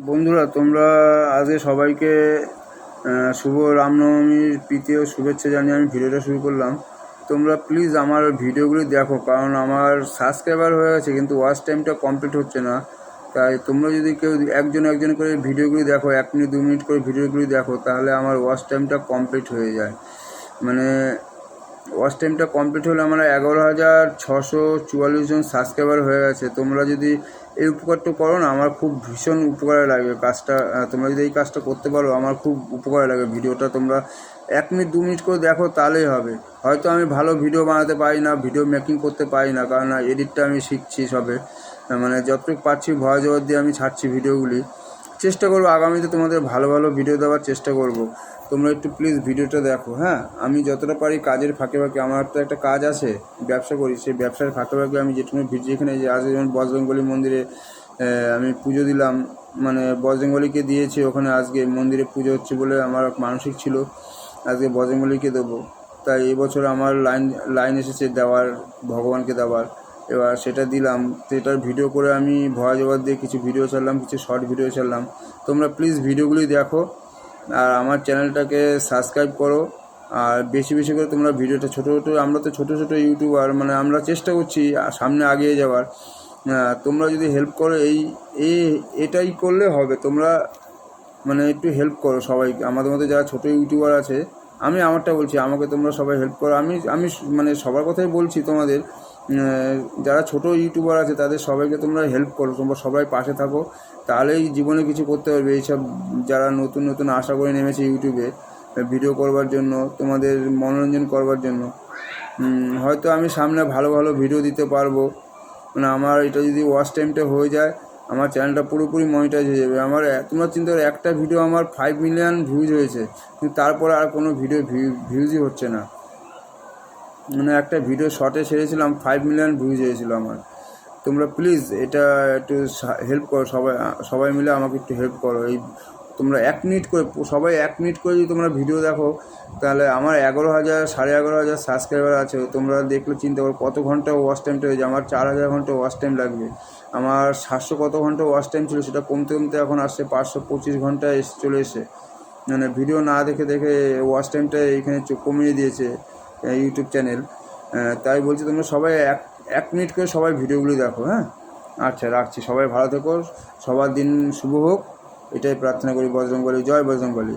বন্ধুরা, তোমরা আজকে সবাইকে শুভ রামনবমীর প্রীতি ও শুভেচ্ছা জানিয়ে আমি ভিডিওটা শুরু করলাম। তোমরা প্লিজ আমার ভিডিওগুলি দেখো, কারণ আমার সাবস্ক্রাইবার হয়ে গেছে কিন্তু ওয়াচ টাইমটা কমপ্লিট হচ্ছে না। তাই তোমরা যদি কেউ একজন করে ভিডিওগুলি দেখো, 1 মিনিট 2 মিনিট করে ভিডিওগুলি দেখো, তাহলে আমার ওয়াচ টাইমটা কমপ্লিট হয়ে যায়। মানে ওয়াচ টাইমটা কমপ্লিট হলে আমার 11,644 জন সাবস্ক্রাইবার হয়ে গেছে। তোমরা যদি এই উপকারটা করো না, আমার খুব ভীষণ উপকারে লাগবে কাজটা। তোমরা যদি এই কাজটা করতে পারো আমার খুব উপকারে লাগবে। ভিডিওটা তোমরা 1 মিনিট 2 মিনিট করে দেখো, তাহলেই হবে। হয়তো আমি ভালো ভিডিও বানাতে পারি না, ভিডিও মেকিং করতে পারি না, কারণ এডিটটা আমি শিখছি সবে। মানে যতটুকু পারছি ভয়েস ওভার দিয়ে আমি ছাড়ছি ভিডিওগুলি। চেষ্টা করবো আগামীতে তোমাদের ভালো ভালো ভিডিও দেওয়ার চেষ্টা করব। তোমরা একটু প্লিজ ভিডিওটা দেখো। হ্যাঁ, আমি যতটা পারি কাজের ফাঁকে ফাঁকে, আমার তো একটা কাজ আছে, ব্যবসা করি, সেই ব্যবসার ফাঁকে ফাঁকে আমি যেটুকু ভিডিও, এখানে যে আজকে যেমন বজরংবলী মন্দিরে আমি পুজো দিলাম, মানে বজরংবলীকে দিয়েছি। ওখানে আজকে মন্দিরে পুজো হচ্ছে বলে আমার মানসিক ছিল আজকে বজরংবলীকে দেবো। তাই এবছর আমার লাইন এসেছে দেওয়ার, ভগবানকে দেওয়ার। এবার সেটা দিলাম, সেটার ভিডিও করে আমি ভয়েস ওভার দিয়ে কিছু ভিডিও ছাড়লাম, কিছু শর্ট ভিডিও ছাড়লাম। তোমরা প্লিজ ভিডিওগুলি দেখো আর আমার চ্যানেলটাকে সাবস্ক্রাইব করো। আর বেশি বেশি করে তোমরা ভিডিওটা আমরা তো ছোটো ইউটিউবার, মানে আমরা চেষ্টা করছি সামনে আগিয়ে যাওয়ার। তোমরা যদি হেল্প করো, এটাই করলে হবে। তোমরা মানে একটু হেল্প করো সবাই, আমাদের মধ্যে যারা ছোটো ইউটিউবার আছে। আমি আমারটা বলছি, আমাকে তোমরা সবাই হেল্প করো। আমি মানে সবার কথাই বলছি, তোমাদের যারা ছোটো ইউটিউবার আছে তাদের সবাইকে তোমরা হেল্প করো, তোমরা সবাই পাশে থাকো, তাহলেই জীবনে কিছু করতে পারবে। এইসব যারা নতুন আশা করে নেমেছে ইউটিউবে ভিডিও করবার জন্য, তোমাদের মনোরঞ্জন করবার জন্য, হয়তো আমি সামনে ভালো ভালো ভিডিও দিতে পারবো। মানে আমার এটা যদি ওয়াচ টাইমটা হয়ে যায়, আমার চ্যানেলটা পুরোপুরি মনিটাইজ হয়ে যাবে। আমার তোমরা চিন্তা করো, একটা ভিডিও আমার 5 মিলিয়ন ভিউজ হয়েছে, কিন্তু তারপরে আর কোনো ভিডিও ভিউজই হচ্ছে না। মানে একটা ভিডিও শর্টে ছেড়েছিলাম, 5 মিলিয়ন ভিউজ হয়েছিল আমার। তোমরা প্লিজ এটা একটু হেল্প করো, সবাই মিলে আমাকে একটু হেল্প করো। তোমরা 1 মিনিট করে, সবাই 1 মিনিট করে যদি তোমরা ভিডিও দেখো, তাহলে আমার 11,000 11,500 সাবস্ক্রাইবার আছে। তোমরা দেখলে চিন্তা করো কত ঘন্টা ওয়াচ টাইমটা হয়ে যায়। আমার 4,000 ঘন্টা ওয়াচ টাইম লাগবে। আমার 700 কত ঘন্টা ওয়াচ টাইম ছিল, সেটা কমতে এখন আসছে 525 ঘন্টা চলে এসে। মানে ভিডিও না দেখে ওয়াচ টাইমটা এইখানে কমিয়ে দিয়েছে ইউটিউব চ্যানেল। তাই বলছি, তোমরা সবাই 1 মিনিট করে সবাই ভিডিওগুলি দেখো। হ্যাঁ, আচ্ছা রাখছি। সবাই ভালো থেকো, সবার দিন শুভ হোক, এটাই প্রার্থনা করি। বজরংবলী, জয় বজরংবলী।